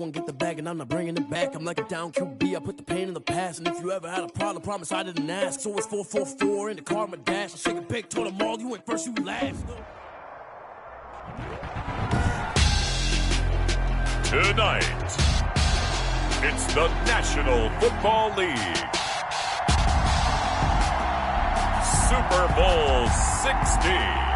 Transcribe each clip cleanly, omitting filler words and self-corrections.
Won't get the bag and I'm not bringing it back. I'm like a down QB, I put the pain in the past. And if you ever had a problem, promise I didn't ask. So it's 444 in the car, my dash. I shake a big, told them all, you went first, you last. Tonight, it's the National Football League. Super Bowl 60.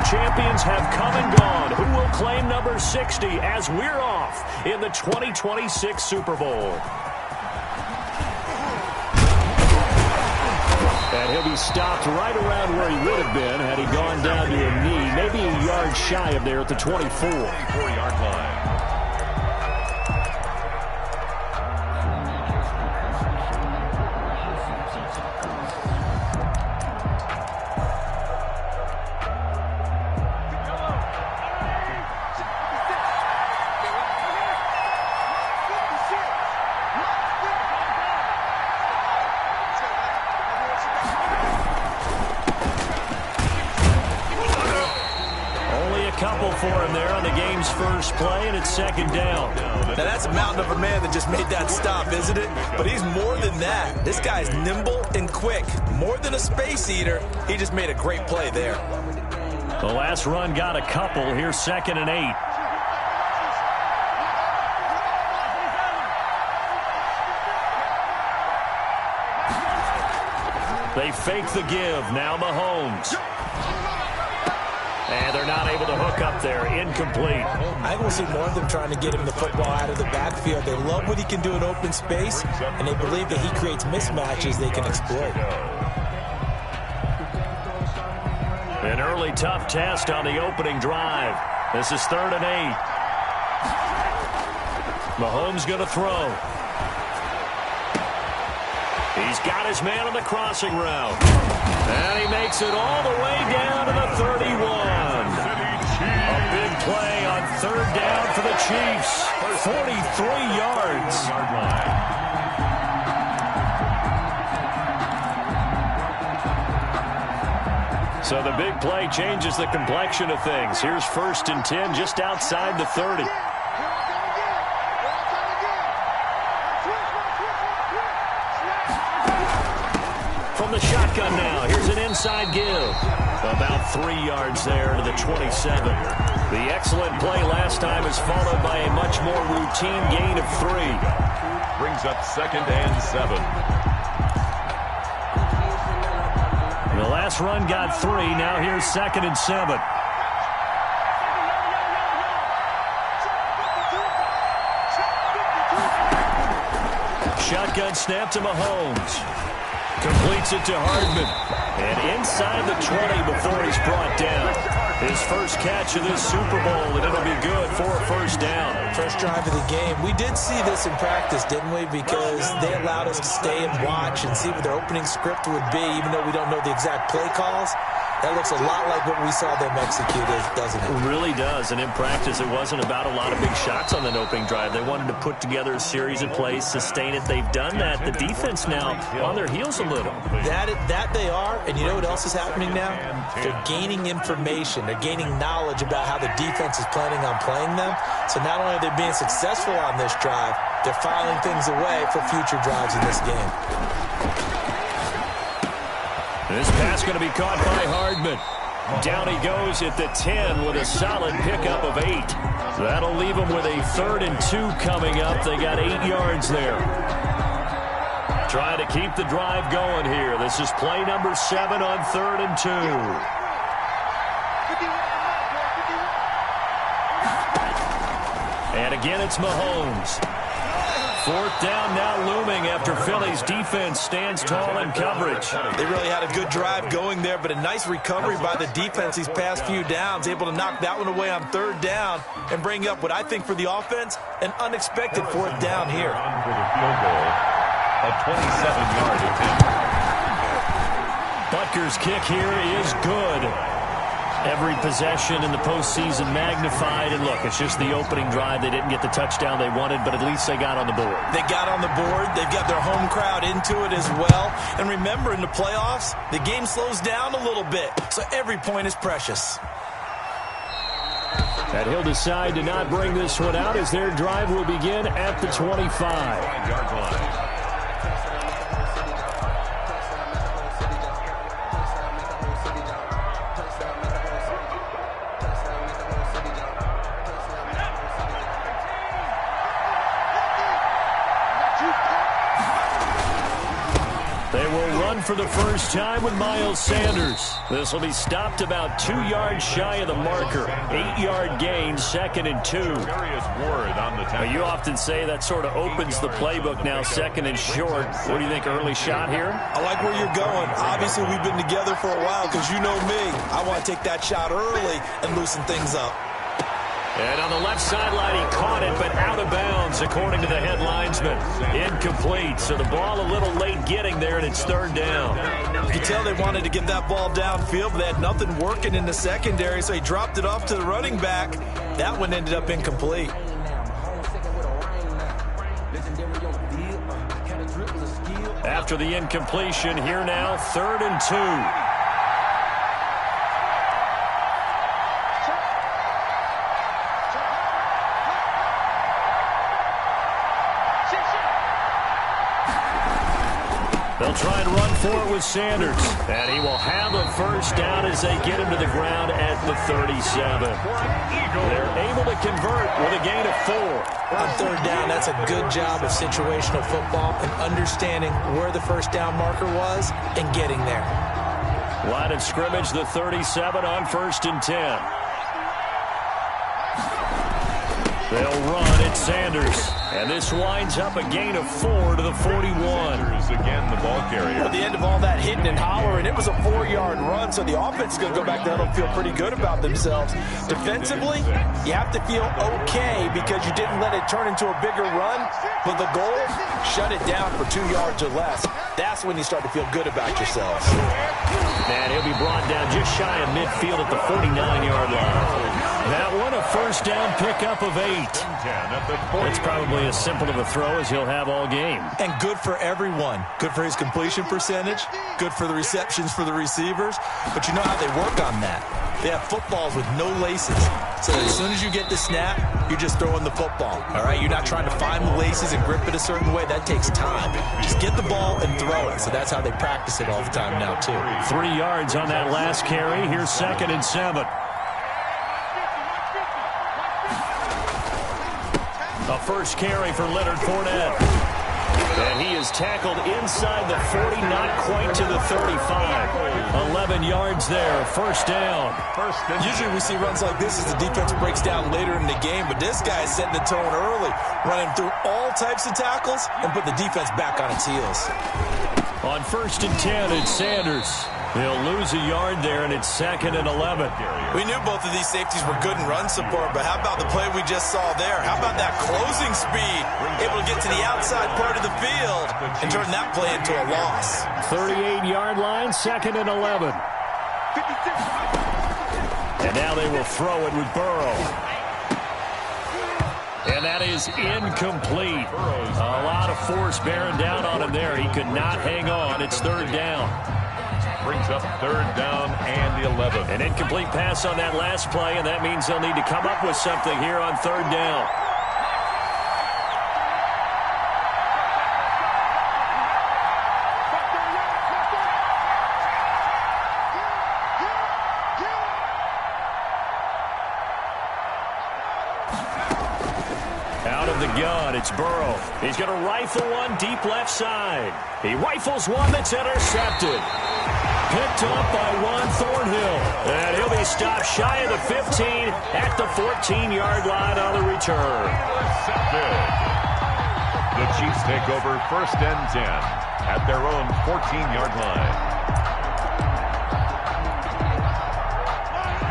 Champions have come and gone. Who will claim number 60 as we're off in the 2026 Super Bowl? And he'll be stopped right around where he would have been had he gone down to a knee, maybe a yard shy of there at the 24-yard line. For him there on the game's first play, and it's second down. Now that's a mountain of a man that just made that stop, isn't it? But he's more than that. This guy's nimble and quick. More than a space eater, he just made a great play there. The last run got a couple. Here's 2nd and 8. They fake the give. Now Mahomes. And they're not able to hook up there. Incomplete. I think we'll see more of them trying to get him the football out of the backfield. They love what he can do in open space, and they believe that he creates mismatches they can exploit. An early tough test on the opening drive. This is 3rd and 8. Mahomes going to throw. He's got his man on the crossing route. And he makes it all the way down to the 31. A big play on 3rd down for the Chiefs. 43 yards. So the big play changes the complexion of things. Here's 1st and 10 just outside the 30. From the shotgun now, here's an inside give. About 3 yards there to the 27. The excellent play last time is followed by a much more routine gain of 3. Brings up 2nd and 7. The last run got 3. Now here's 2nd and 7. Shotgun snap to Mahomes. Completes it to Hardman. And inside the 20 before he's brought down. His first catch of this Super Bowl, and it'll be good for a 1st down. First drive of the game. We did see this in practice, didn't we? Because they allowed us to stay and watch and see what their opening script would be, even though we don't know the exact play calls. That looks a lot like what we saw them execute, doesn't it? It really does. And in practice, it wasn't about a lot of big shots on that opening drive. They wanted to put together a series of plays, sustain it. They've done that. The defense now on their heels a little. That they are. And you know what else is happening now? They're gaining information. They're gaining knowledge about how the defense is planning on playing them. So not only are they being successful on this drive, they're filing things away for future drives in this game. This pass going to be caught by Hardman. Down he goes at the 10 with a solid pickup of 8. That'll leave him with a 3rd and 2 coming up. They got 8 yards there. Trying to keep the drive going here. This is play number 7 on 3rd and 2. And again, it's Mahomes. Fourth down now looming after Philly's defense stands tall in coverage. They really had a good drive going there, but a nice recovery by the defense these past few downs, able to knock that one away on third down and bring up what I think for the offense, an unexpected fourth down here. For the field goal, a 27-yard attempt. Butker's kick here is good. Every possession in the postseason magnified. And look, it's just the opening drive. They didn't get the touchdown they wanted, but at least they got on the board. They got on the board. They've got their home crowd into it as well. And remember, in the playoffs, the game slows down a little bit, so every point is precious. And he'll decide to not bring this one out as their drive will begin at the 25. 5-yard line. For the first time with Miles Sanders. This will be stopped about 2 yards shy of the marker. 8-yard gain, 2nd and 2. You often say that sort of opens the playbook now, 2nd and short. What do you think, early shot here? I like where you're going. Obviously, we've been together for a while because you know me. I want to take that shot early and loosen things up. And on the left sideline, he caught it, but out of bounds, according to the head linesman. Incomplete, so the ball a little late getting there, and it's third down. You can tell they wanted to get that ball downfield, but they had nothing working in the secondary, so he dropped it off to the running back. That one ended up incomplete. After the incompletion, here now, 3rd and 2. They'll try and run for it with Sanders. And he will have a first down as they get him to the ground at the 37. They're able to convert with a gain of 4. On third down, that's a good job of situational football and understanding where the first down marker was and getting there. Line of scrimmage, the 37 on 1st and 10. They'll run at Sanders. And this winds up a gain of 4 to the 41. Again, the ball carrier. At the end of all that hitting and hollering, it was a 4-yard run, so the offense is going to go back there and feel pretty good about themselves. Defensively, you have to feel okay because you didn't let it turn into a bigger run, but the goal, shut it down for 2 yards or less. That's when you start to feel good about yourselves. And he'll be brought down just shy of midfield at the 49-yard line. That one, a first down pickup of 8. It's probably as simple of a throw as he'll have all game. And good for everyone. Good for his completion percentage. Good for the receptions for the receivers. But you know how they work on that. They have footballs with no laces. So as soon as you get the snap, you're just throwing the football. All right? You're not trying to find the laces and grip it a certain way. That takes time. Just get the ball and throw it. So that's how they practice it all the time now, too. 3 yards on that last carry. Here's 2nd and 7. A first carry for Leonard Fournette. And he is tackled inside the 40, not quite to the 35. 11 yards there, first down. Usually we see runs like this as the defense breaks down later in the game, but this guy is setting the tone early, running through all types of tackles and put the defense back on its heels. On 1st and 10, it's Sanders. He'll lose a yard there, and it's 2nd and 11. We knew both of these safeties were good in run support, but how about the play we just saw there? How about that closing speed? Able to get to the outside part of the field and turn that play into a loss. 38-yard line, 2nd and 11. And now they will throw it with Burrow. And that is incomplete. A lot of force bearing down on him there. He could not hang on. It's 3rd down. Brings up 3rd down and 11. An incomplete pass on that last play, and that means they'll need to come up with something here on 3rd down. Out of the gun, it's Burrow. He's going to rifle one deep left side. He rifles one that's intercepted. Picked up by Juan Thornhill. And he'll be stopped shy of the 15 at the 14-yard line on the return. The Chiefs take over 1st and 10 at their own 14-yard line.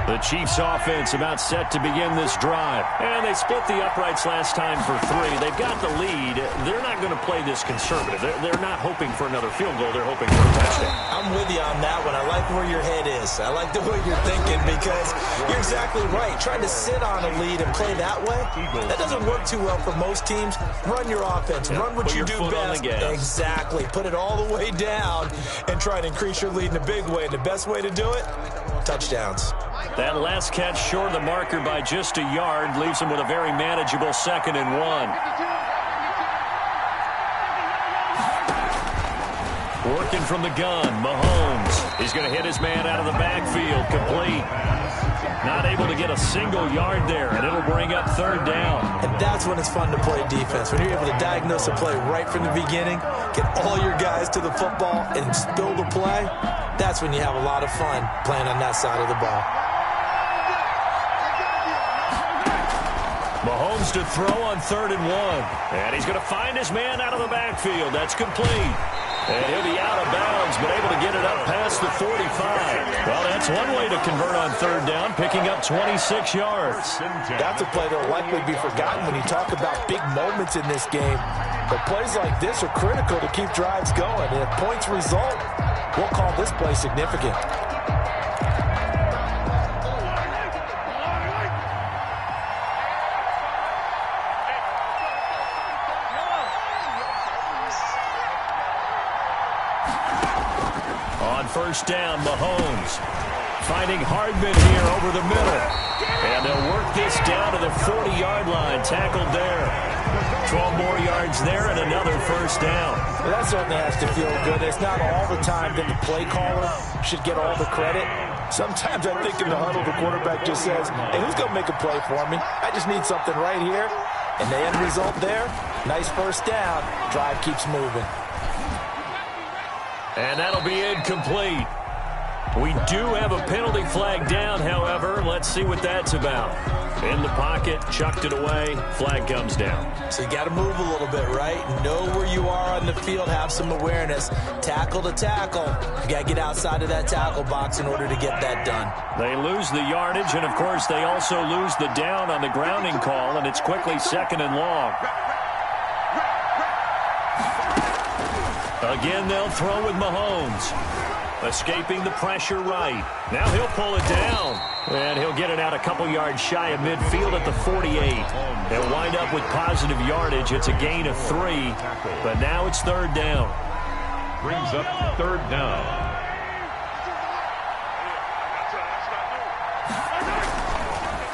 The Chiefs offense about set to begin this drive. And they split the uprights last time for 3. They've got the lead. They're not going to play this conservative. They're not hoping for another field goal. They're hoping for a touchdown. I'm with you on that one. I like where your head is. I like the way you're thinking because you're exactly right. Trying to sit on a lead and play that way, that doesn't work too well for most teams. Run your offense. Run what you do best. Exactly. Put it all the way down and try to increase your lead in a big way. And the best way to do it, touchdowns. That last catch short of the marker by just a yard leaves him with a very manageable 2nd and 1. Working from the gun, Mahomes. He's going to hit his man out of the backfield, complete. Not able to get a single yard there, and it'll bring up 3rd down. And that's when it's fun to play defense. When you're able to diagnose a play right from the beginning, get all your guys to the football, and spill the play, that's when you have a lot of fun playing on that side of the ball. Mahomes to throw on 3rd and 1. And he's going to find his man out of the backfield. That's complete. And he'll be out of bounds, but able to get it up past the 45. Well, that's one way to convert on 3rd down, picking up 26 yards. That's a play that will likely be forgotten when you talk about big moments in this game. But plays like this are critical to keep drives going. And if points result, we'll call this play significant. On 1st down, Mahomes finding Hardman here over the middle. And they'll work this down to the 40-yard line. Tackled there. 12 more yards there and another 1st down. Well, that certainly has to feel good. It's not all the time that the play caller should get all the credit. Sometimes I think in the huddle, the quarterback just says, hey, who's going to make a play for me? I just need something right here. And the end result there, nice 1st down. Drive keeps moving. And that'll be incomplete. We do have a penalty flag down, however. Let's see what that's about. In the pocket, chucked it away, flag comes down. So you got to move a little bit, right? Know where you are on the field, have some awareness. Tackle to tackle. You got to get outside of that tackle box in order to get that done. They lose the yardage, and of course they also lose the down on the grounding call, and it's quickly 2nd and long. Again, they'll throw with Mahomes. Escaping the pressure right. Now he'll pull it down. And he'll get it out a couple yards shy of midfield at the 48. They'll wind up with positive yardage. It's a gain of 3. But now it's 3rd down. Brings up 3rd down.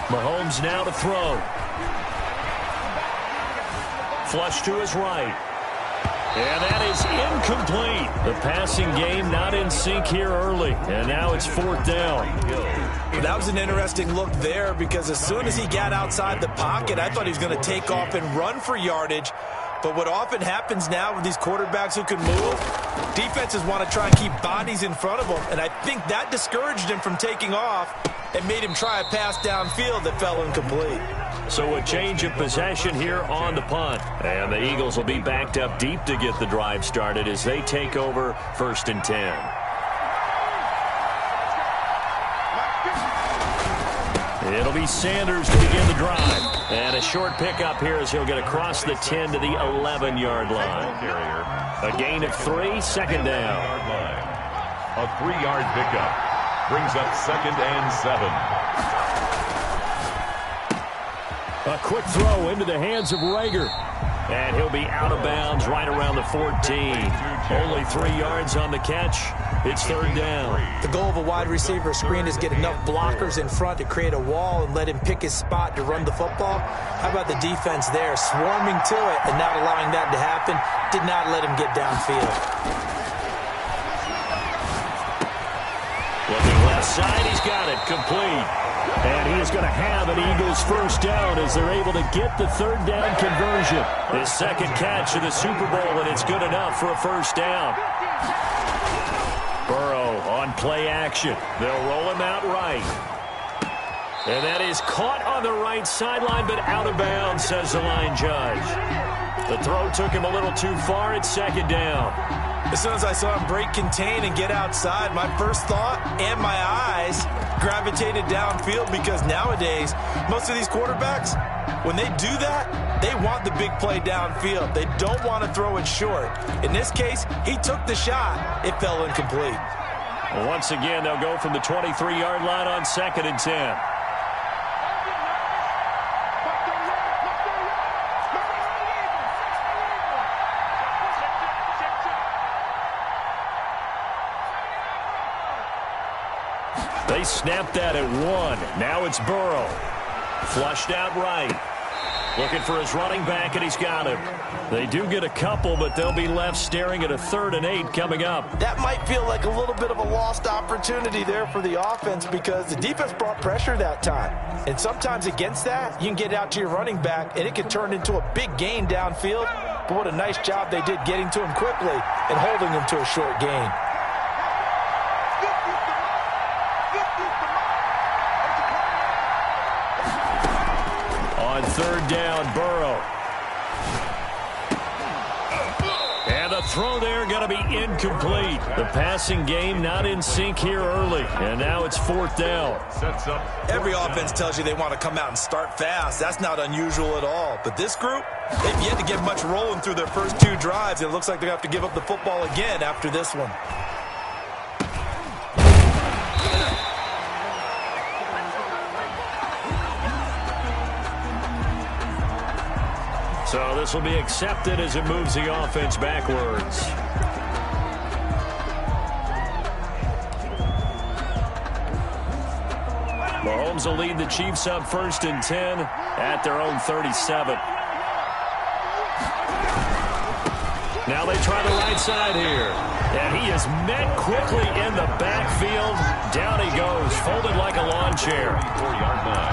Mahomes now to throw. Flush to his right. And that is incomplete. The passing game not in sync here early. And now it's 4th down. Well, that was an interesting look there because as soon as he got outside the pocket, I thought he was going to take off and run for yardage. But what often happens now with these quarterbacks who can move, defenses want to try and keep bodies in front of them. And I think that discouraged him from taking off and made him try a pass downfield that fell incomplete. So a change of possession here on the punt. And the Eagles will be backed up deep to get the drive started as they take over 1st and 10. It'll be Sanders to begin the drive. And a short pickup here as he'll get across the 10 to the 11-yard line. A gain of 3, 2nd down. A 3-yard pickup brings up 2nd and 7. A quick throw into the hands of Rager. And he'll be out of bounds right around the 14. Only 3 yards on the catch. It's 3rd down. The goal of a wide receiver screen is get enough blockers in front to create a wall and let him pick his spot to run the football. How about the defense there, swarming to it and not allowing that to happen? Did not let him get downfield. Looking left side, he's got it, complete. And he is going to have an Eagles 1st down as they're able to get the 3rd down conversion. His 2nd catch of the Super Bowl, and it's good enough for a 1st down. Burrow on play action. They'll roll him out right. And that is caught on the right sideline, but out of bounds, says the line judge. The throw took him a little too far. It's second down. As soon as I saw him break contain and get outside, my first thought and my eyes gravitated downfield, because nowadays, most of these quarterbacks, when they do that, they want the big play downfield. They don't want to throw it short. In this case, he took the shot. It fell incomplete. Once again, they'll go from the 23-yard line on 2nd and 10. They snapped that at 1. Now it's Burrow. Flushed out right. Looking for his running back, and he's got him. They do get a couple, but they'll be left staring at a 3rd and 8 coming up. That might feel like a little bit of a lost opportunity there for the offense, because the defense brought pressure that time. And sometimes against that, you can get out to your running back, and it can turn into a big gain downfield. But what a nice job they did getting to him quickly and holding him to a short gain. On 3rd down, Burrow. And the throw there going to be incomplete. The passing game not in sync here early. And now it's 4th down. Every offense tells you they want to come out and start fast. That's not unusual at all. But this group, they've yet to get much rolling through their first 2 drives. It looks like they're going to have to give up the football again after this one. So this will be accepted as it moves the offense backwards. Mahomes will lead the Chiefs up 1st and 10 at their own 37. Now they try the right side here. And he is met quickly in the backfield. Down he goes, folded like a lawn chair.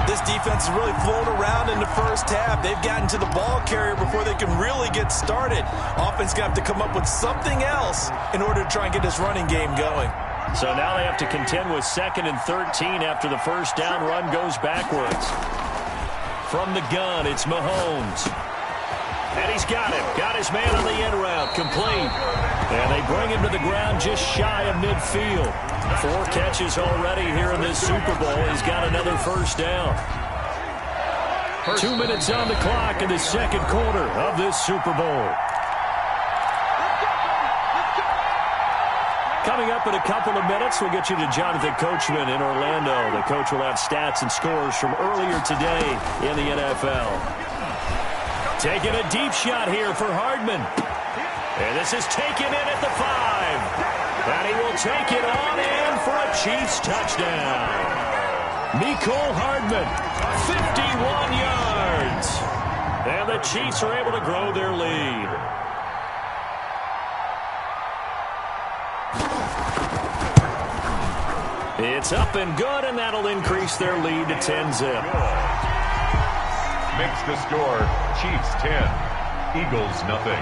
This defense has really flown around in the first half. They've gotten to the ball carrier before they can really get started. Offense going to have to come up with something else in order to try and get this running game going. So now they have to contend with 2nd and 13 after the first down run goes backwards. From the gun, it's Mahomes. And he's got him. Got his man on the end route. Complete. And they bring him to the ground just shy of midfield. 4 catches already here in this Super Bowl. He's got another first down. 2 minutes on the clock in the 2nd quarter of this Super Bowl. Coming up in a couple of minutes, we'll get you to Jonathan Coachman in Orlando. The coach will have stats and scores from earlier today in the NFL. Taking a deep shot here for Hardman. And this is taken in at the 5. And he will take it on in for a Chiefs touchdown. Mecole Hardman, 51 yards. And the Chiefs are able to grow their lead. It's up and good, and that'll increase their lead to 10-zip. Makes the score Chiefs 10, Eagles nothing.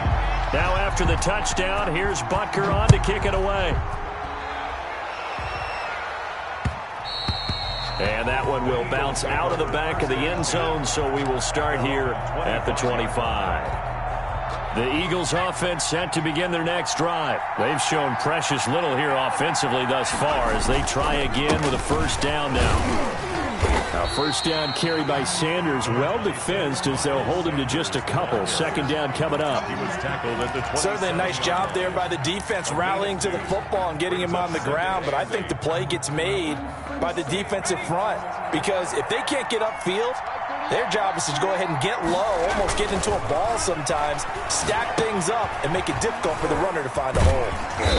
Now after the touchdown, here's Butker on to kick it away. And that one will bounce out of the back of the end zone, so we will start here at the 25. The Eagles offense set to begin their next drive. They've shown precious little here offensively thus far as they try again with a first down now. Now first down carry by Sanders, well defensed as they'll hold him to just a couple. 2nd down coming up. He was tackled at the 20. Certainly a nice job there by the defense rallying to the football and getting him on the ground, but I think the play gets made by the defensive front, because if they can't get upfield, their job is to go ahead and get low, almost get into a ball sometimes, stack things up, and make it difficult for the runner to find a hole.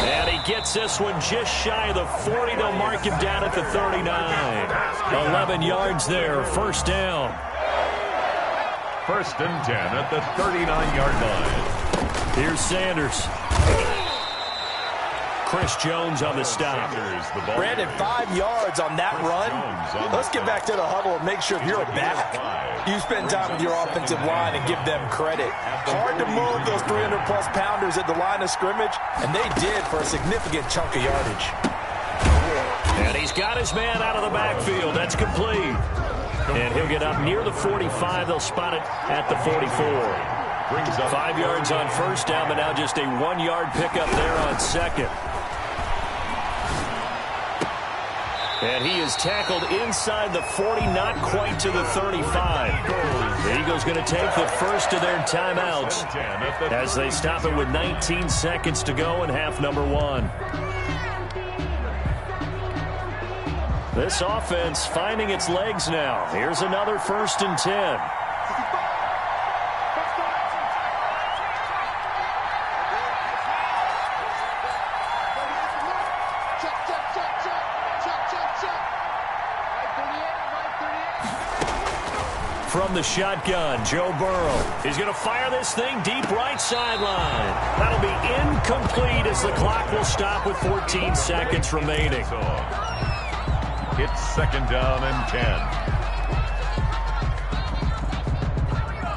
And he gets this one just shy of the 40. They'll mark him down at the 39. 11 yards there, first down. 1st and 10 at the 39-yard line. Here's Sanders. Chris Jones on the stop. Brandon, 5 yards on that run. Let's get back to the huddle and make sure if you're a back, you spend time with your offensive line and give them credit. Hard to move those 300-plus pounders at the line of scrimmage, and they did for a significant chunk of yardage. And he's got his man out of the backfield. That's complete. And he'll get up near the 45. They'll spot it at the 44. 5 yards on first down, but now just a 1-yard pickup there on second. And he is tackled inside the 40, not quite to the 35. The Eagles going to take the first of their timeouts as they stop it with 19 seconds to go in half number 1. This offense finding its legs now. Here's another 1st and 10. From the shotgun, Joe Burrow. He's going to fire this thing deep right sideline. That'll be incomplete as the clock will stop with 14 seconds remaining. It's 2nd down and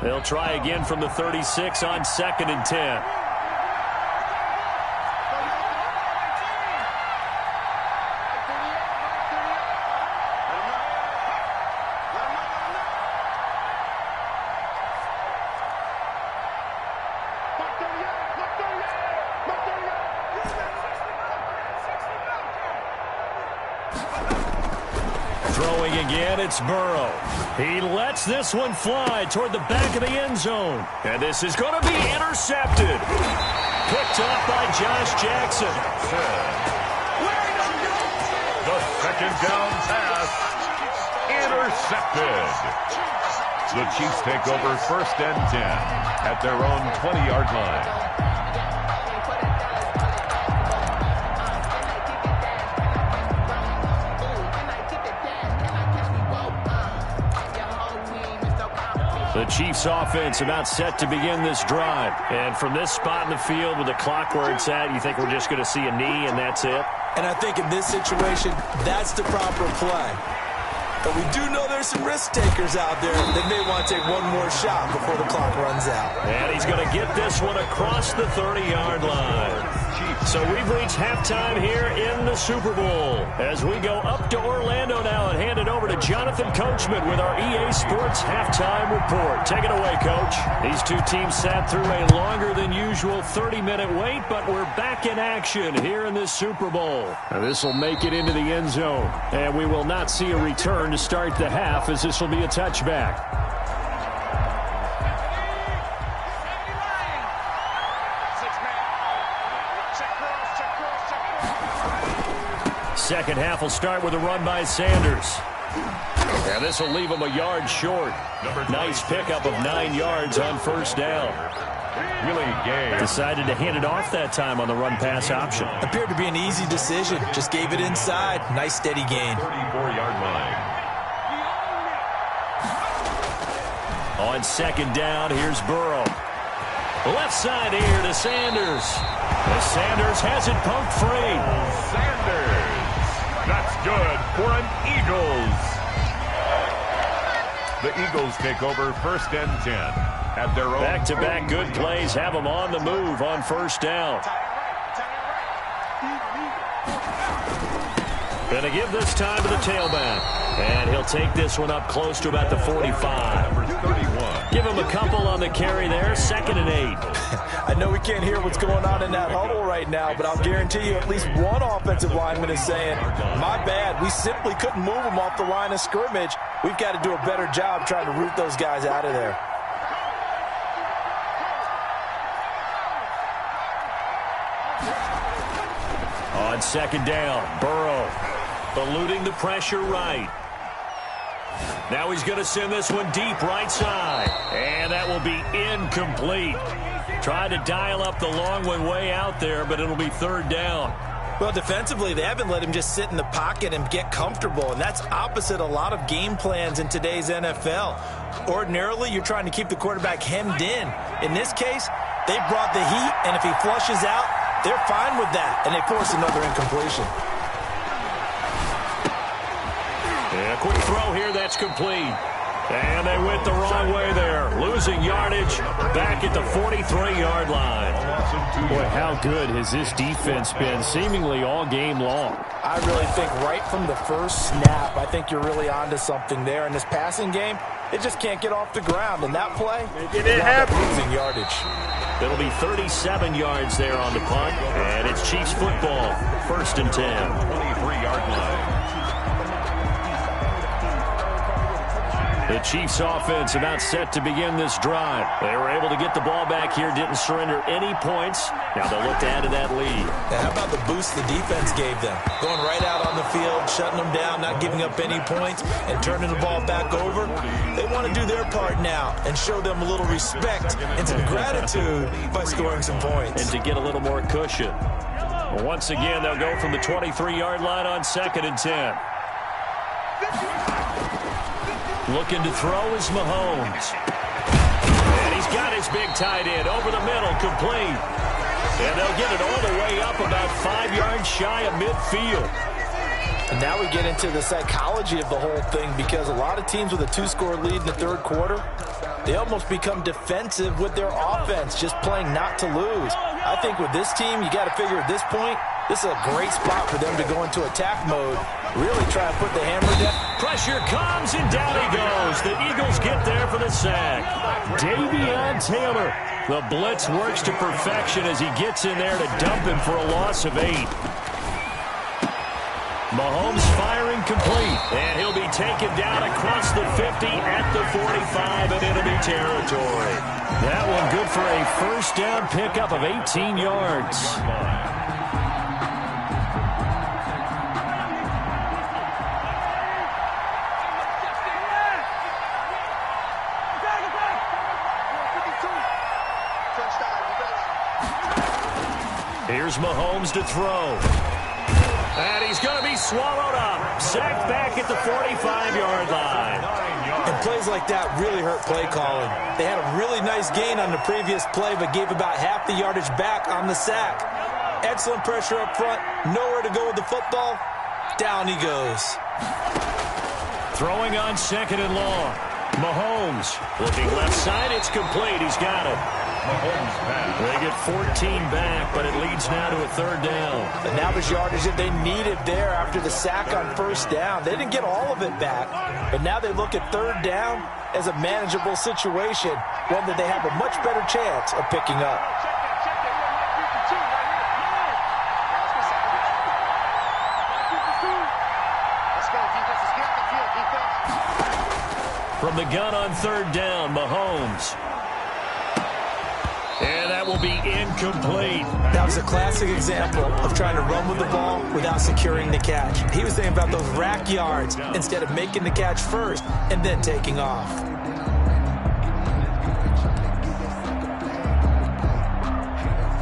10. They'll try again from the 36 on 2nd and 10. Throwing again, it's Burrow. He lets this one fly toward the back of the end zone. And this is going to be intercepted. Picked off by Josh Jackson. The 2nd down pass. Intercepted. The Chiefs take over 1st and 10 at their own 20-yard line. The Chiefs offense about set to begin this drive. And from this spot in the field with the clock where it's at, you think we're just going to see a knee and that's it? And I think in this situation, that's the proper play. But we do know there's some risk takers out there that may want to take one more shot before the clock runs out. And he's going to get this one across the 30-yard line. So we've reached halftime here in the Super Bowl as we go up to Orlando now and hand it over to Jonathan Coachman with our EA Sports Halftime Report. Take it away, Coach. These two teams sat through a longer than usual 30-minute wait, but we're back in action here in this Super Bowl. Now this will make it into the end zone, and we will not see a return to start the half as this will be a touchback. Second half will start with a run by Sanders. And this will leave him a yard short. Nice pickup of 9 yards on first down. Willie Gay decided to hand it off that time on the run-pass option. Appeared to be an easy decision. Just gave it inside. Nice steady gain. 34-yard line. On second down, here's Burrow. Left side here to Sanders. As Sanders has it poked free. Sanders. That's good for an Eagles. The Eagles take over 1st and 10 at their own. Back-to-back good plays have them on the move on first down. Going to give this time to the tailback. And he'll take this one up close to about the 45. Number 31. Give him a couple on the carry there. 2nd and 8. I know we can't hear what's going on in that huddle right now, but I'll guarantee you at least one offensive lineman is saying, my bad, we simply couldn't move them off the line of scrimmage. We've got to do a better job trying to root those guys out of there. On second down, Burrow eluding the pressure right. Now he's going to send this one deep right side. And that will be incomplete. Tried to dial up the long one way out there, but it'll be 3rd down. Well, defensively, they haven't let him just sit in the pocket and get comfortable, and that's opposite a lot of game plans in today's NFL. Ordinarily, you're trying to keep the quarterback hemmed in. In this case, they brought the heat, and if he flushes out, they're fine with that, and they force another incompletion. Yeah, quick throw here, that's complete. And they went the wrong way there. Lose losing yardage back at the 43-yard line. Boy, how good has this defense been seemingly all game long? I really think right from the first snap, I think you're really onto something there. In this passing game, they just can't get off the ground. And that play, they wound up losing yardage. It'll be 37 yards there on the punt. And it's Chiefs football, 1st and 10. 23-yard line. The Chiefs offense about set to begin this drive. They were able to get the ball back here, didn't surrender any points. Now they'll look to add to that lead. Now, how about the boost the defense gave them? Going right out on the field, shutting them down, not giving up any points, and turning the ball back over. They want to do their part now and show them a little respect and some gratitude by scoring some points. And to get a little more cushion. Once again, they'll go from the 23-yard line on 2nd and 10. Looking to throw is Mahomes. And he's got his big tight end over the middle, complete. And they'll get it all the way up about 5 yards shy of midfield. And now we get into the psychology of the whole thing, because a lot of teams with a 2-score lead in the 3rd quarter, they almost become defensive with their offense, just playing not to lose. I think with this team, you got to figure at this point, this is a great spot for them to go into attack mode, really try and put the hammer down. Pressure comes, and down he goes. The Eagles get there for the sack. Davion Taylor. The blitz works to perfection as he gets in there to dump him for a loss of 8. Mahomes firing complete, and he'll be taken down across the 50 at the 45 and enemy territory. That one good for a 1st down pickup of 18 yards. Here's Mahomes to throw. And he's going to be swallowed up. Sacked back at the 45-yard line. And plays like that really hurt play calling. They had a really nice gain on the previous play, but gave about half the yardage back on the sack. Excellent pressure up front. Nowhere to go with the football. Down he goes. Throwing on 2nd and long. Mahomes looking left side. It's complete. He's got it. They get 14 back, but it leads now to a 3rd down. And now there's yardage that they needed there after the sack on 1st down. They didn't get all of it back, but now they look at 3rd down as a manageable situation, one that they have a much better chance of picking up. From the gun on 3rd down, Mahomes. And that will be incomplete. That was a classic example of trying to run with the ball without securing the catch. He was thinking about those rack yards instead of making the catch first and then taking off.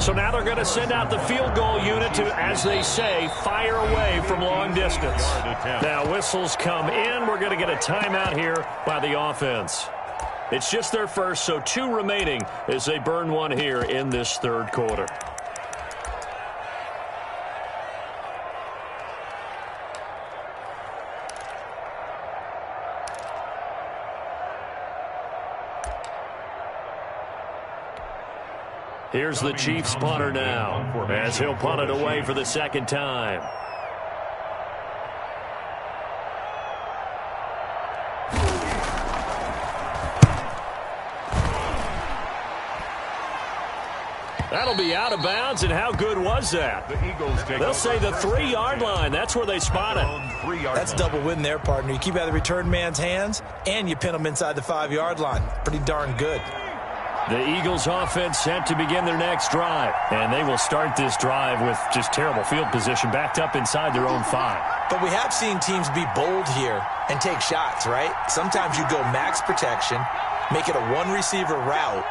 So now they're going to send out the field goal unit to, as they say, fire away from long distance. Now whistles come in. We're going to get a timeout here by the offense. It's just their first, so 2 remaining as they burn one here in this 3rd quarter. Here's the Chiefs punter now, as he'll punt it away for the 2nd time. That'll be out of bounds, and how good was that? They'll say the 3-yard line. That's where they spot it. That's double win there, partner. You keep out of the return man's hands, and you pin them inside the 5-yard line. Pretty darn good. The Eagles offense set to begin their next drive, and they will start this drive with just terrible field position, backed up inside their own 5. But we have seen teams be bold here and take shots, right? Sometimes you go max protection, make it a 1-receiver route,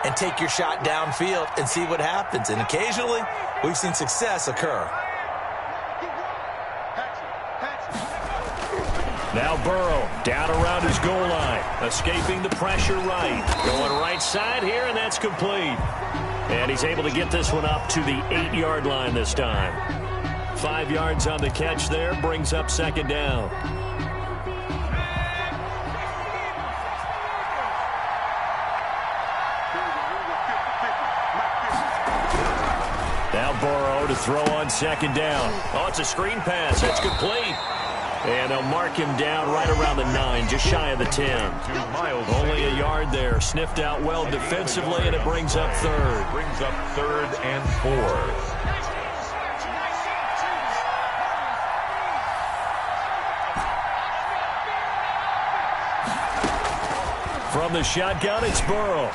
and take your shot downfield and see what happens. And occasionally, we've seen success occur. Now Burrow down around his goal line, escaping the pressure right. Going right side here, and that's complete. And he's able to get this one up to the 8-yard line this time. 5 yards on the catch there, brings up 2nd down. Now Burrow to throw on second down. Oh, it's a screen pass. That's complete. And they'll mark him down right around the 9, just shy of the 10. Only a yard there. Sniffed out well defensively, and it brings up third. Brings up 3rd and 4. From the shotgun, it's Burrow.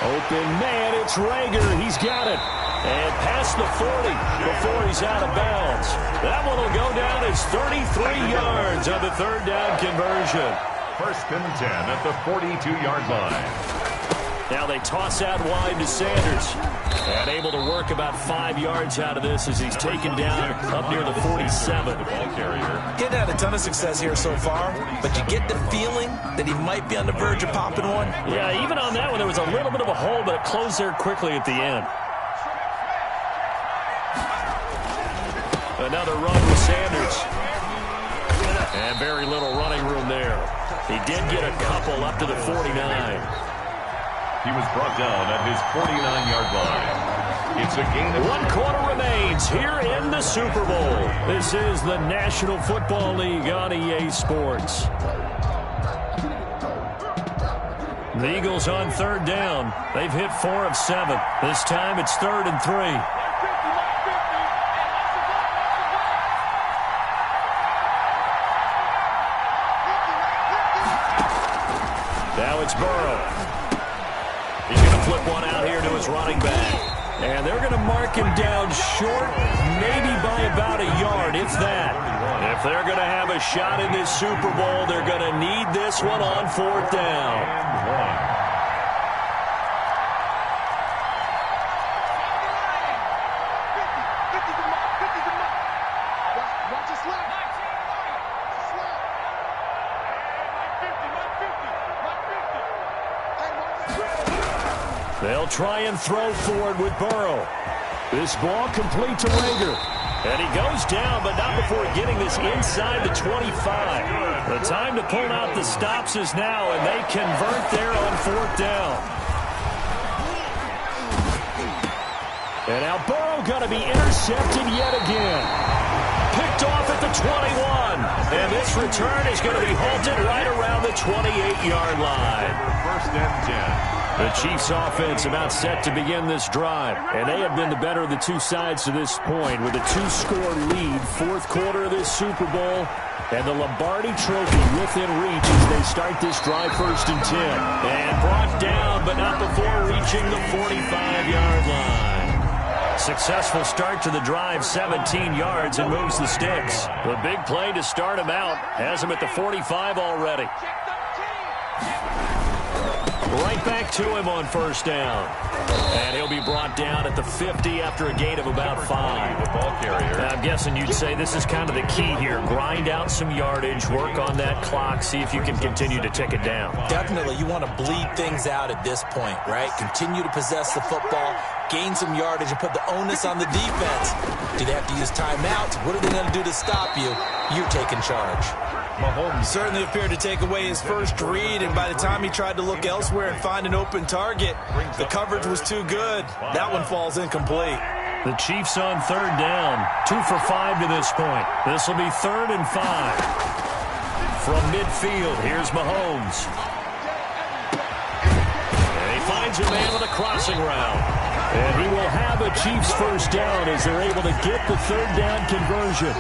Open man, it's Rager. He's got it. And past the 40 before he's out of bounds. That one will go down as 33 yards on the 3rd down conversion. 1st and 10 at the 42-yard line. Now they toss out wide to Sanders. And able to work about 5 yards out of this as he's taken down up near the 47. Getting had a ton of success here so far, but you get the feeling that he might be on the verge of popping one. Yeah, even on that one, there was a little bit of a hole, but it closed there quickly at the end. Another run with Sanders. And very little running room there. He did get a couple up to the 49. He was brought down at his 49-yard line. It's a gain of 1 quarter remains here in the Super Bowl. This is the National Football League on EA Sports. The Eagles on 3rd down. They've hit 4 of 7. This time it's 3rd and 3. Now it's Burrow. He's going to flip one out here to his running back. And they're going to mark him down short, maybe by about a yard, if that. If they're going to have a shot in this Super Bowl, they're going to need this one on 4th down. They'll try and throw forward with Burrow. This ball complete to Rager. And he goes down, but not before getting this inside the 25. The time to pull out the stops is now, and they convert there on 4th down. And now Burrow going to be intercepted yet again. Picked off at the 21. And this return is going to be halted right around the 28-yard line. 1st and 10. The Chiefs offense about set to begin this drive. And they have been the better of the two sides to this point with a 2-score lead. 4th quarter of this Super Bowl. And the Lombardi Trophy within reach as they start this drive 1st and 10. And brought down, but not before reaching the 45-yard line. Successful start to the drive, 17 yards, and moves the sticks. The big play to start him out has him at the 45 already. Right back to him on 1st down. And he'll be brought down at the 50 after a gain of about 5. The ball carrier. I'm guessing you'd say this is kind of the key here. Grind out some yardage, work on that clock, see if you can continue to tick it down. Definitely, you want to bleed things out at this point, right? Continue to possess the football, gain some yardage, and put the onus on the defense. Do they have to use timeouts? What are they going to do to stop you? You're taking charge. Mahomes certainly appeared to take away his first read, and by the time he tried to look elsewhere and find an open target, the coverage was too good. That one falls incomplete. The Chiefs on 3rd down. 2 for 5 to this point. This will be 3rd and 5. From midfield, here's Mahomes. And he finds a man with a crossing route. And he will have a Chiefs 1st down as they're able to get the 3rd down conversion.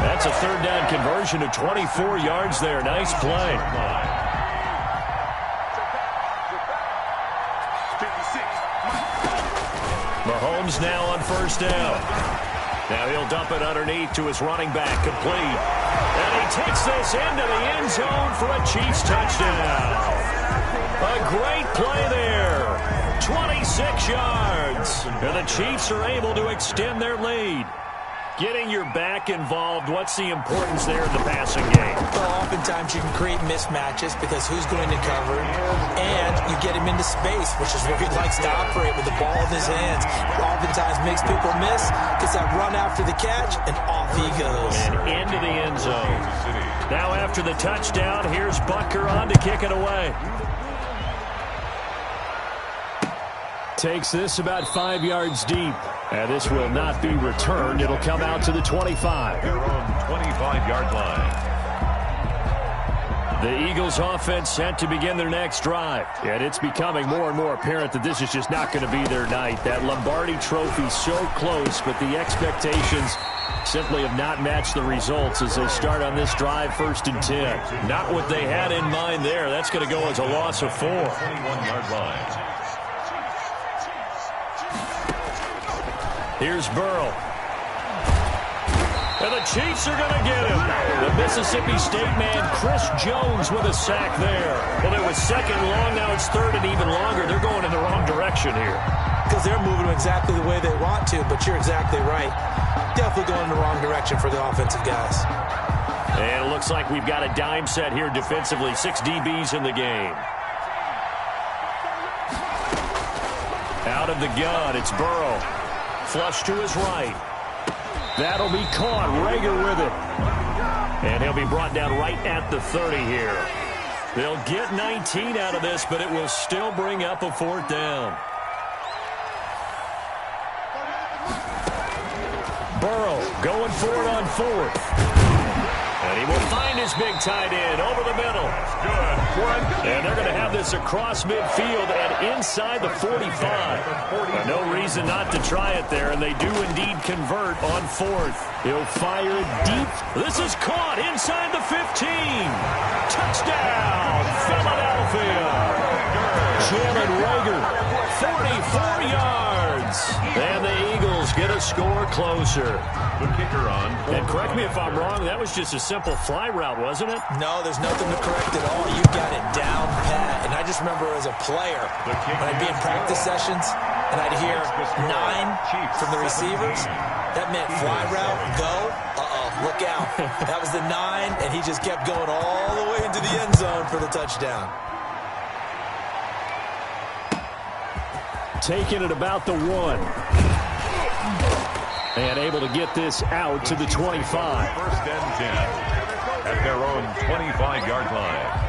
That's a 3rd down conversion of 24 yards there. Nice play. Mahomes now on 1st down. Now he'll dump it underneath to his running back, complete. And he takes this into the end zone for a Chiefs touchdown. A great play there. 26 yards. And the Chiefs are able to extend their lead. Getting your back involved, what's the importance there in the passing game? Well, oftentimes you can create mismatches because who's going to cover, and you get him into space, which is where he likes to operate with the ball in his hands. Oftentimes makes people miss, gets that run after the catch, and off he goes. And into the end zone. Now after the touchdown, here's Butker on to kick it away. Takes this about 5 yards deep. And this will not be returned. It'll come out to the 25. Their own 25-yard line. The Eagles offense set to begin their next drive. And it's becoming more and more apparent that this is just not going to be their night. That Lombardi trophy so close, but the expectations simply have not matched the results as they start on this drive 1st and 10. Not what they had in mind there. That's going to go as a loss of 4. 21-yard line. Here's Burrow. And the Chiefs are going to get him. The Mississippi State man, Chris Jones, with a sack there. Well, it was 2nd and long. Now it's 3rd and even longer. They're going in the wrong direction here. Because they're moving them exactly the way they want to, but you're exactly right. Definitely going in the wrong direction for the offensive guys. And it looks like we've got a dime set here defensively. 6 DBs in the game. Out of the gun, it's Burrow. Flush to his right. That'll be caught. Rager with it. And he'll be brought down right at the 30 here. They'll get 19 out of this, but it will still bring up a 4th down. Burrow going for it on 4th. And he will find his big tight end over the middle. Good. And they're going to have this across midfield and inside the 45. No reason not to try it there, and they do indeed convert on 4th. He'll fire it deep. This is caught inside the 15. Touchdown, Philadelphia. Jalen Rager, 44 yards. And the Eagles get a score closer. The kicker on. And correct me if I'm wrong, that was just a simple fly route, wasn't it? No, there's nothing to correct at all. You've got it down pat. And I just remember as a player, when I'd be in practice sessions, and I'd hear 9 from the receivers, that meant fly route, go, look out. That was the 9, and he just kept going all the way into the end zone for the touchdown. Taking it about the 1. And able to get this out to the 25. 1st and 10 at their own 25-yard line.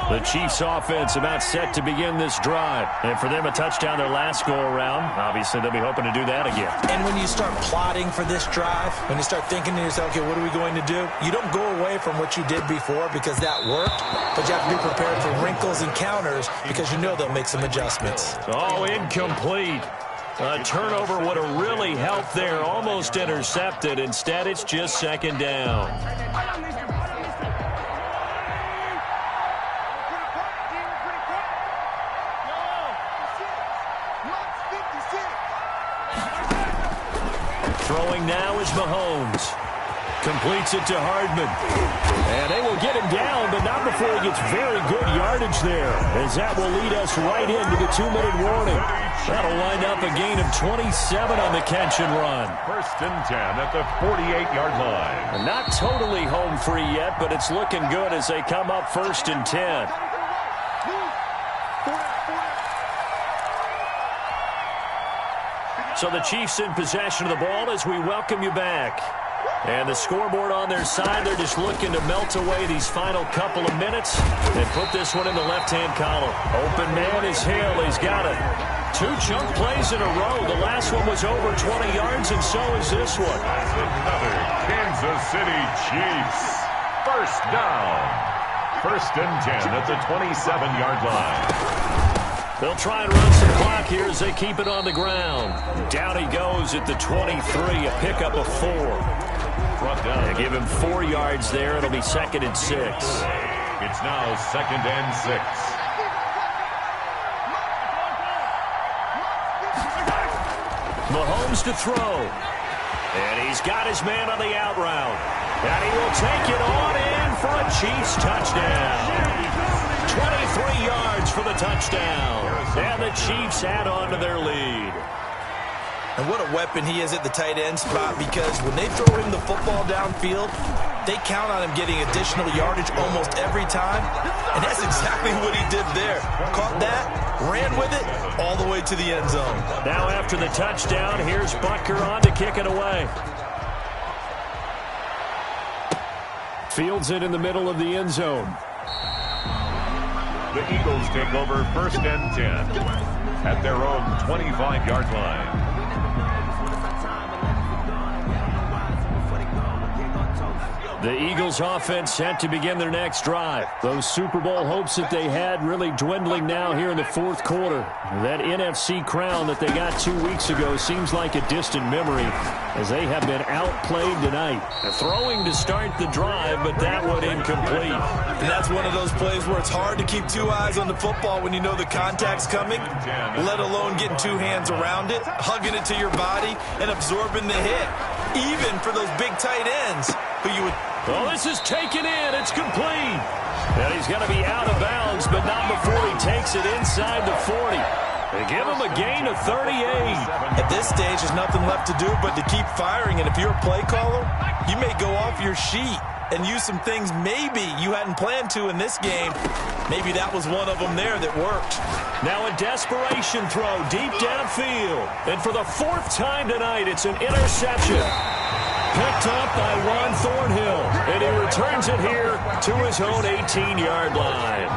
The Chiefs offense about set to begin this drive. And for them, a touchdown their last go-around. Obviously, they'll be hoping to do that again. And when you start plotting for this drive, when you start thinking to yourself, okay, what are we going to do? You don't go away from what you did before because that worked, but you have to be prepared for wrinkles and counters because you know they'll make some adjustments. Oh, incomplete. A turnover would have really helped there. Almost intercepted. Instead, it's just 2nd down. Throwing now is Mahomes. Completes it to Hardman. And they will get him down, but not before he gets very good yardage there, as that will lead us right into the 2-minute warning. That'll wind up a gain of 27 on the catch and run. 1st and 10 at the 48-yard line. Not totally home free yet, but it's looking good as they come up 1st and 10. So the Chiefs in possession of the ball as we welcome you back. And the scoreboard on their side, they're just looking to melt away these final couple of minutes and put this one in the left-hand column. Open man is Hill. He's got it. 2 chunk plays in a row. The last one was over 20 yards, and so is this one. Another Kansas City Chiefs. 1st down. 1st and 10 at the 27-yard line. They'll try and run some clock here as they keep it on the ground. Down he goes at the 23, a pickup of 4. They give him 4 yards there. It'll be 2nd and 6. It's now 2nd and 6. Mahomes to throw. And he's got his man on the out route. And he will take it on in for a Chiefs touchdown. 23 yards for the touchdown. And the Chiefs add on to their lead. And what a weapon he is at the tight end spot, because when they throw him the football downfield, they count on him getting additional yardage almost every time. And that's exactly what he did there. Caught that, ran with it, all the way to the end zone. Now after the touchdown, here's Butker on to kick it away. Fields it in the middle of the end zone. The Eagles take over 1st and 10 at their own 25-yard line. The Eagles offense set to begin their next drive. Those Super Bowl hopes that they had really dwindling now here in the fourth quarter. That NFC crown that they got 2 weeks ago seems like a distant memory as they have been outplayed tonight. Throwing to start the drive, but that one incomplete. And that's one of those plays where it's hard to keep two eyes on the football when you know the contact's coming, let alone getting two hands around it, hugging it to your body, and absorbing the hit. Even for those big tight ends who you would... Oh, this is taken in. It's complete. And he's going to be out of bounds, but not before he takes it inside the 40. They give him a gain of 38. At this stage, there's nothing left to do but to keep firing. And if you're a play caller, you may go off your sheet and use some things maybe you hadn't planned to in this game. Maybe that was one of them there that worked. Now a desperation throw deep downfield. And for the 4th time tonight, it's an interception. Picked up by Juan Thornhill. And he returns it here to his own 18-yard line.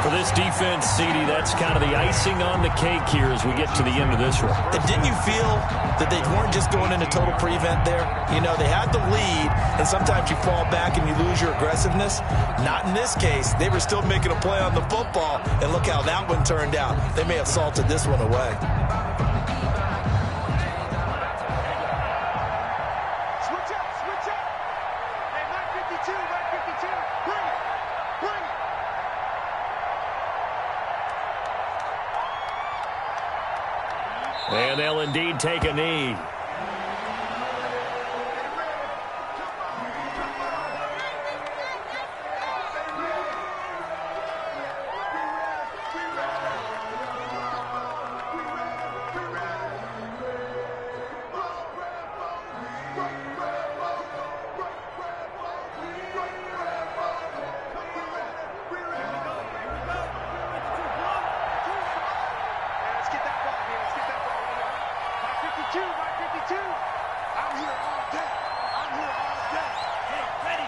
For this defense, CD, that's kind of the icing on the cake here as we get to the end of this one. And didn't you feel that they weren't just going into total prevent there? You know, they had the lead, and sometimes you fall back and you lose your aggressiveness. Not in this case. They were still making a play on the football, and look how that one turned out. They may have salted this one away. And they'll indeed take a knee.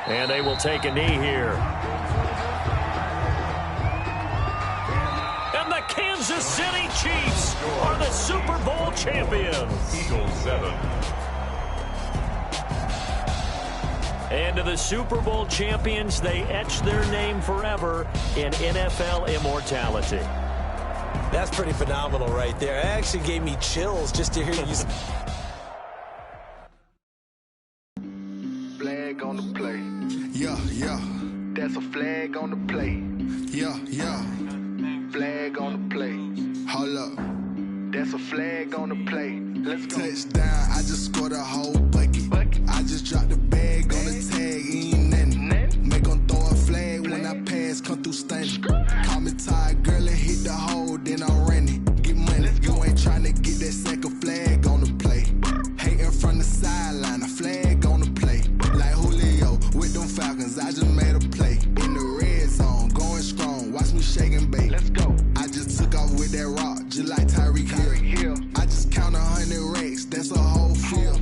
And they will take a knee here. And the Kansas City Chiefs are the Super Bowl champions. Eagles 7. And to the Super Bowl champions, they etch their name forever in NFL immortality. That's pretty phenomenal right there. It actually gave me chills just to hear you. Flag on the play. Yeah, yeah. That's a flag on the play. Yeah, yeah. Flag on the play. Hold up. That's a flag on the play. Let's go. Touchdown, I just scored a whole bucket. I just dropped the bag on the tag, ain't nothing. Make 'em throw a flag when I pass, come through stunning. Call me tired, girl, and hit the hole, then I'm running. Get money, you ain't trying to get that second flag on the play. Hating from the sideline, a flag on the play. Like Julio with them Falcons, I just made a play. In the red zone, going strong, watch me shake and bake. Let's go. I just took off with that rock, just like Tyreek Hill. I just count 100 racks, that's a whole field.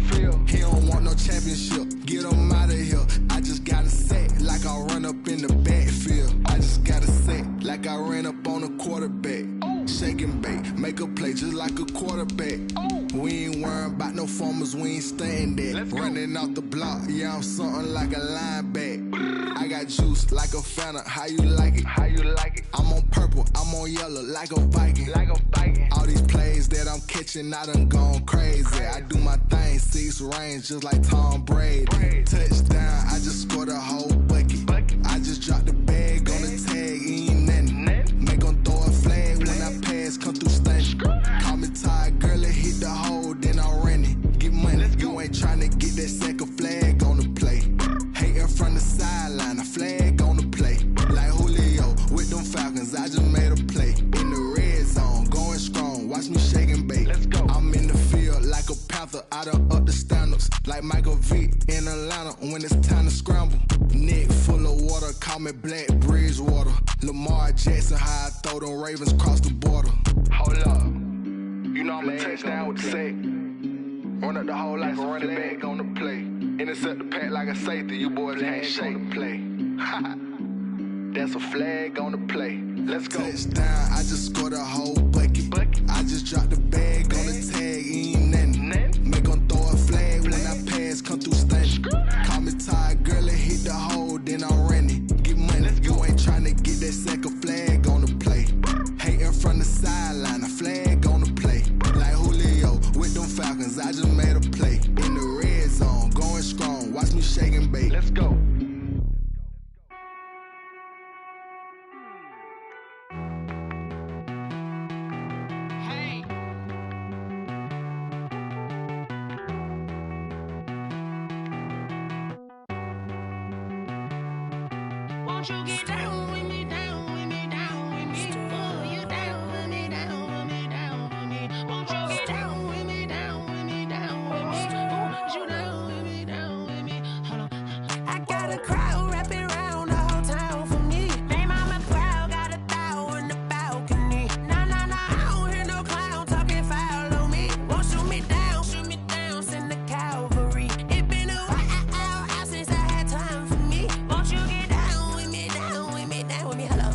He don't want no championship, get him out of here. I just got a set, like I run up in the backfield. I just got a set, like I ran up on a quarterback. Shake and bake, make a play just like a quarterback. We ain't worrying about no formers, we ain't staying there. Running off the block, yeah, I'm something like a linebacker. I got juice like a Fanta, how you like it? How you like it? I'm on purple, I'm on yellow, like a Viking. Like a Viking. All these plays that I'm catching, I done gone crazy. I do my thing, 6 range, just like Tom Brady. Touchdown, I just scored a whole bucket. I just dropped the bag on the tag, ain't nothing. Make 'em throw a flag when I pass, come through stunning. Call me tired, girl, and hit the hole, then I'm running. Get money, you ain't trying to get that second flag on the play. Hating from the sideline, a flag on the play. Like Julio with them Falcons, I just made a play. In the red zone, going strong, watch me shake and bake. Let's go. I'm in the field like a Panther, I done up the standards. Like Michael Vick in Atlanta when it's time to scramble. Neck full of water, call me Black Bridgewater. Lamar Jackson, how I throw them Ravens cross the border. Hold up. You know I'm a touchdown with the sack. Run up the whole like a running back on the play. Intercept the pack like a safety, you boys can't shake. Play. That's a flag on the play. Let's go. Touchdown, I just scored a whole bucket. I just dropped the bag on the tag, ain't nothing. Make 'em throw a flag when I pass, come through stunning. Call me tired, girl, and hit the hole, then I'm running. Get money, you ain't tryna get that second flag on the play. Hating from the sideline, a flag on the play. Like Julio with them Falcons, I just made a play. In the red zone, going strong, watch me shake and bake. Let's go. Won't you get down with me, down with me, down with me? Oh, you down with me, down with me, down with me. Won't you get down with me, down with me, down with me? Oh, you down with me, down with me? Hold on. I got a crowd wrapping around the whole town for me. They mama proud, got a thou in the balcony. Nah, nah, nah, I don't hear no clown talking foul on me. Won't shoot me down, send the cavalry. It been a while since I had time for me. Won't you get down with me, down with me, down with me? Hello.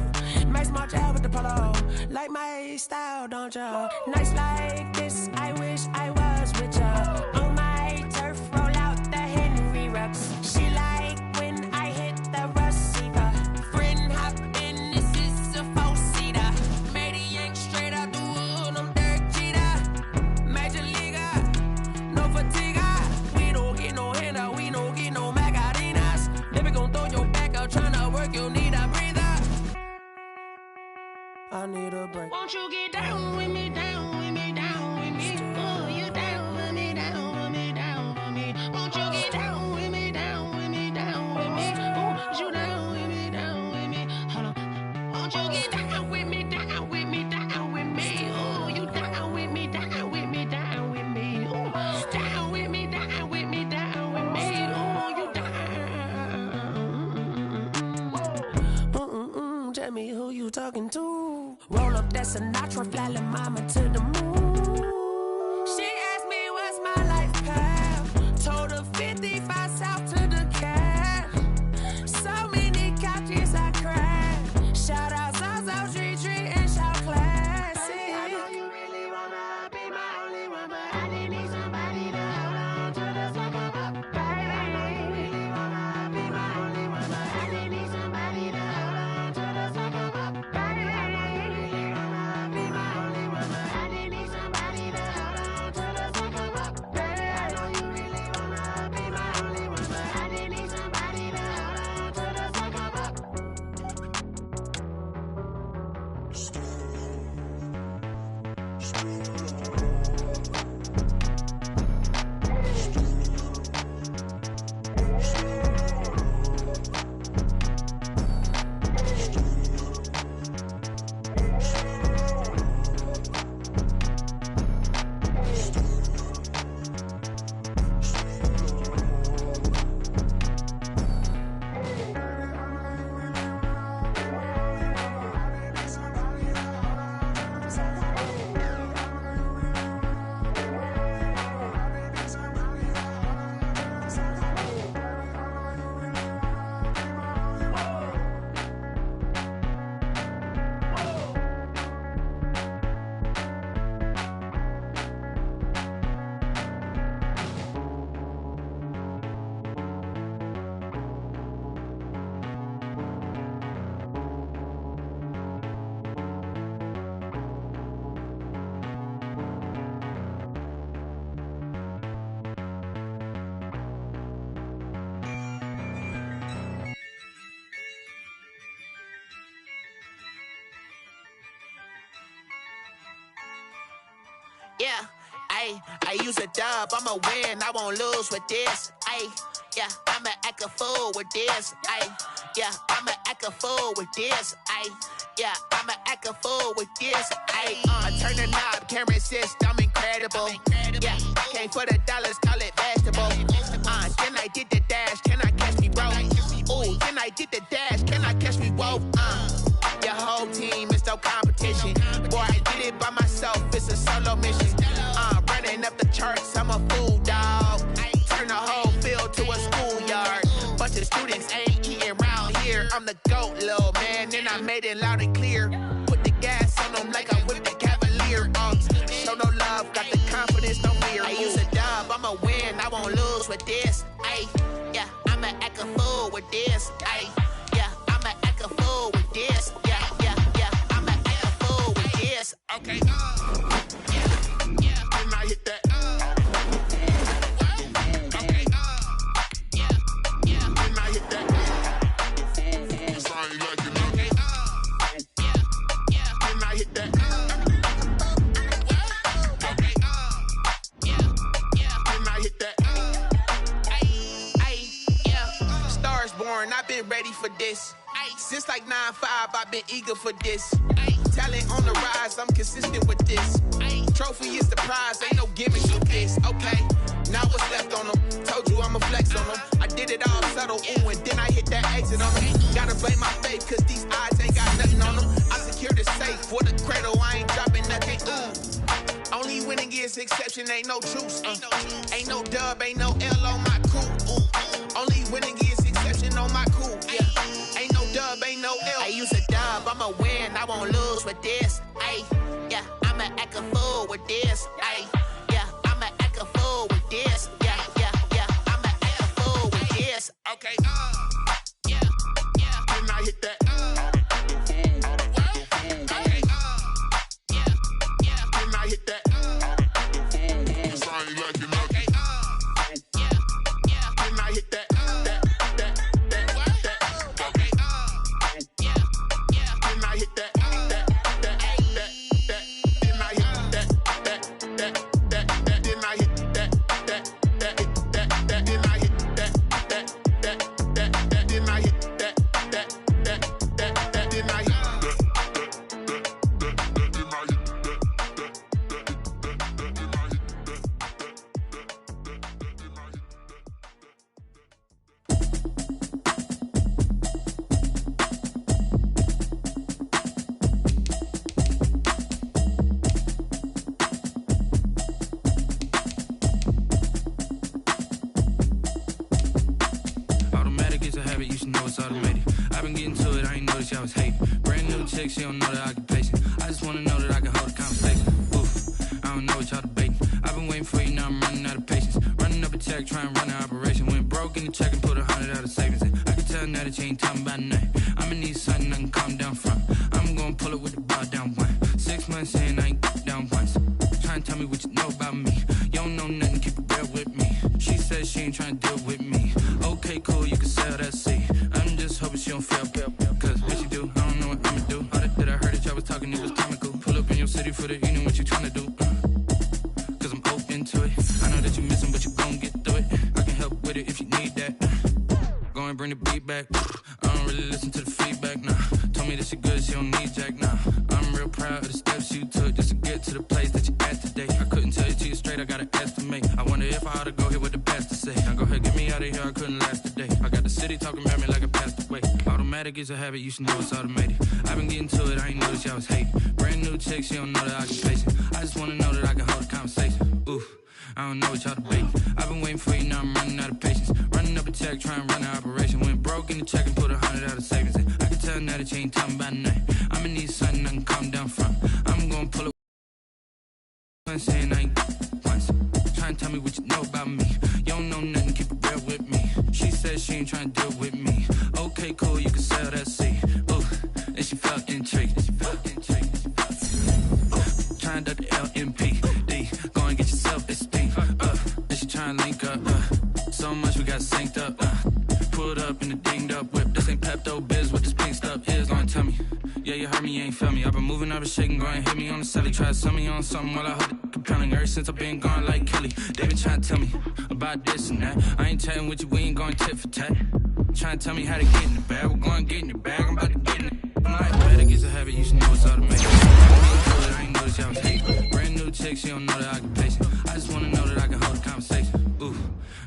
Max March out with the polo. Like my style, don't ya? Nights like this, I wish I was with ya. On my turf, roll out the Henry Rux. She like when I hit the receiver. Friend hop in, this is a four-seater. Made a yank straight out the wood, I'm Derek Jeter. Major leaguer, no fatigue. We don't get no handout, we don't get no Macarinas. Never gon' throw your back out, tryna work, you need a breather. I need a break. Won't you get down with me, down with me, down with me? Oh, you down with me, down with me, down with me? Won't you get down with me, down with me, down with me? Oh, you down with me, down with me? Hold on. Won't you get down with me, down with me, down with me? Oh, you down with me, down with me, down with me? Oh, down with me, down with me, down with me? Oh, you down. Tell me who you talking to. Roll up that Sinatra, fly la mama to the moon. She asked me what's my life path. Told her 55 south to the cat. So many couches I cried. Shout out South Street and shout classy. I know you really wanna be my only one, but I didn't need somebody to hold on to the second up, baby. I know you really wanna be my only one, but I didn't need somebody to hold on to the second up, baby. I know you really wanna be my only one, but I didn't need somebody to hold on to the second up, baby. I know you really wanna be my only one, but I didn't need somebody to hold on to the second up. Yeah, I use a dub, I'ma win, I won't lose with this. Yeah, I'ma act a fool with this. Yeah, I'ma act a fool with this. Yeah, I'ma act a fool with this. I turn the knob, can't resist, I'm incredible. Yeah, came for the dollars, call it vegetable. Then I did the dash, can I catch me, bro? Ooh, then I did the dash, can I catch me, whoa? Your whole team is no competition. Boy, I did it by myself, it's a solo mission. Running up the charts, I'm a fool, dog. Turn the whole field to a I'm the GOAT, little man, and I made it loud and clear. Put the gas on them like I whipped the Cavalier. Show no love, got the confidence, no fear. I use a dub, I'ma win, I won't lose with this. Ay, yeah, I'ma act a fool with this. Ay, yeah, I'ma act a fool with this. Yeah, yeah, yeah, I'ma act a fool with this. Okay, yeah, and I hit that. Okay, yeah, and I hit that. Sorry, like it. Okay, yeah, and I hit that. Okay, yeah, and I hit that. Yeah, stars born, I've been ready for this. Since like 9-5, I've been eager for this. Talent on the rise, I'm consistent with this. Trophy is the prize, ain't no gimmicks with this. Okay, now what's left on them? Told you I'ma flex on them. I did it all subtle, ooh, and then I hit that exit on them. Gotta blame my faith, cause these eyes ain't got nothing on them. I secured the safe for the cradle, I ain't dropping nothing, ooh. Only winning is exception, ain't no truce. Ain't no dub, ain't no L on my crew. Only winning is exception on my crew. Yeah, ain't no dub, ain't no L. I use a dub, I'ma win, I won't lose with this. Ay, yeah, I'ma act a fool with this. Ay, yeah, I'ma act a fool with this. Yeah, yeah, yeah, I'ma act a fool with this. Okay, yeah, yeah, and I hit that. Okay, yeah, yeah, and I hit that. Sorry, like it. Okay, yeah, yeah, and I hit that. Okay, yeah, yeah, and I hit that. I was hating. Brand new chick, she don't know the occupation. I just wanna know that I can hold a conversation. Oof, I don't know what y'all debating. I've been waiting for you, now I'm running out of patience. Running up a check, trying to run an operation. Went broke in the check and put 100 out of savings in. I can tell now that you ain't talking about nothing. I'ma need something I can calm down from. I'm gonna pull it with the bar down one. 6 months in, I ain't down once. Trying to tell me what you know about me. You don't know nothing, keep it real with me. She says she ain't trying to deal with me. Okay, cool, you can sell that seat. I'm just hoping she don't fail. Cause what she do, I don't know what I'ma do. All that I heard that y'all was talking, it was comical. Pull up in your city for the evening, what you tryna do? Cause I'm open to it. I know that you missing, but you gon' get through it. I can help with it if you need that. Go and bring the beat back. I don't really listen to the feedback, nah. Told me that she good, she don't need jack, nah. I'm real proud of the steps you took just to get to the place that you at today. I couldn't tell you to you straight, I gotta estimate. I wonder if I ought to go here with the best to say. Now go ahead, get me out of here, I couldn't last today. I got the city talking about me like I passed away. Automatic is a habit, you should know it's automated. I've been getting to it, I ain't noticed y'all was hating. Brand new chick, she don't know the occupation. I just wanna know that I can hold a conversation. Oof, I don't know what y'all debating. I've been waiting for you, now I'm running out of patience. Running up a check, trying to run an operation. Went broke in the check and put 100 out of savings in. I can tell now that you ain't talking about nothing. I'ma need something I can calm down from. I'm gonna pull it. Saying I ain't once. Trying to tell me what you know about me. You don't know nothing, keep it real with me. She says she ain't trying to deal with me. Okay, cool, you can sell that seat. Ooh, and she felt intrigued. Trying to the LMPD. Go and get yourself esteem. And she trying to link up. So much we got synced up. Pulled up in the dinged up whip. This ain't Pepto-Biz, what this pink stuff is. Long tell me. Yeah, you heard me, you ain't feel me. I've been moving, I've been shaking, go and hit me on the celly. Try to sell me on something while I hold it compelling. Ever since I've been gone like Kelly, they been trying to tell me about this and that. I ain't chatting with you, we ain't going tit for tat. Trying to tell me how to get in the bag, we're going to get in the bag, I'm about to get in it. I'm like, better get a habit, you should know it's automated. I ain't noticed y'all was hating. Brand new chick, she don't know the occupation. I just wanna know that I can hold a conversation. Ooh,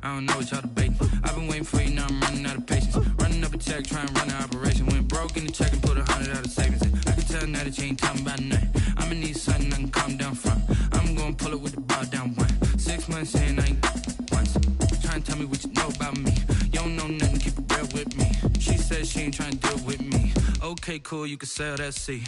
I don't know what y'all debating. I've been waiting for you, now I'm running out of patience. Running up a check, trying to run an operation. Went broke in the check and put 100 out of savings in. I can tell now that you ain't talking about nothing. I'ma need something I can calm down from. I'm gonna pull it with the bar down one. 6 months in, I ain't once. Trying to tell me what you know about me. You don't know nothing, keep it real with me. She says she ain't trying to deal with me. Okay, cool, you can sail that sea.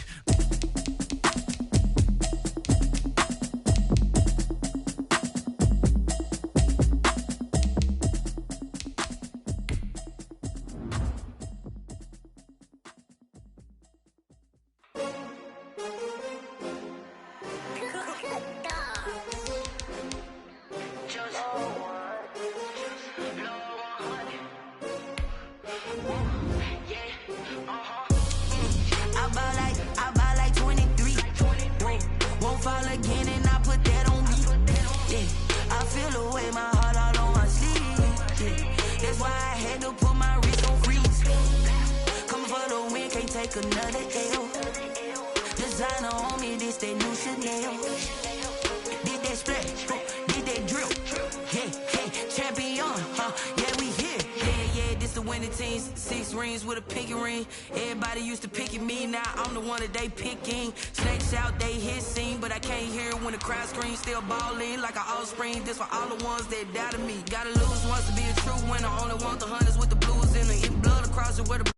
I buy like 23. Won't fall again and I put that on me. Yeah, I feel the way, my heart all on my sleeve. Yeah, that's why I had to put my wrist on freeze. Coming for the win, can't take another L. Designer on me, this that new Chanel. Did that splash, did that drill. Yeah, champion, yeah, we here. Yeah, this the winning team. 6 rings with a pinky ring. Everybody used to picking me, now I'm the one that they picking. Snakes out, they hit scene, but I can't hear it when the crowd screams. Still balling like an offspring. This for all the ones that doubted me. Gotta lose once to be a true winner. Only want the hunters with the blues in the blood across it where the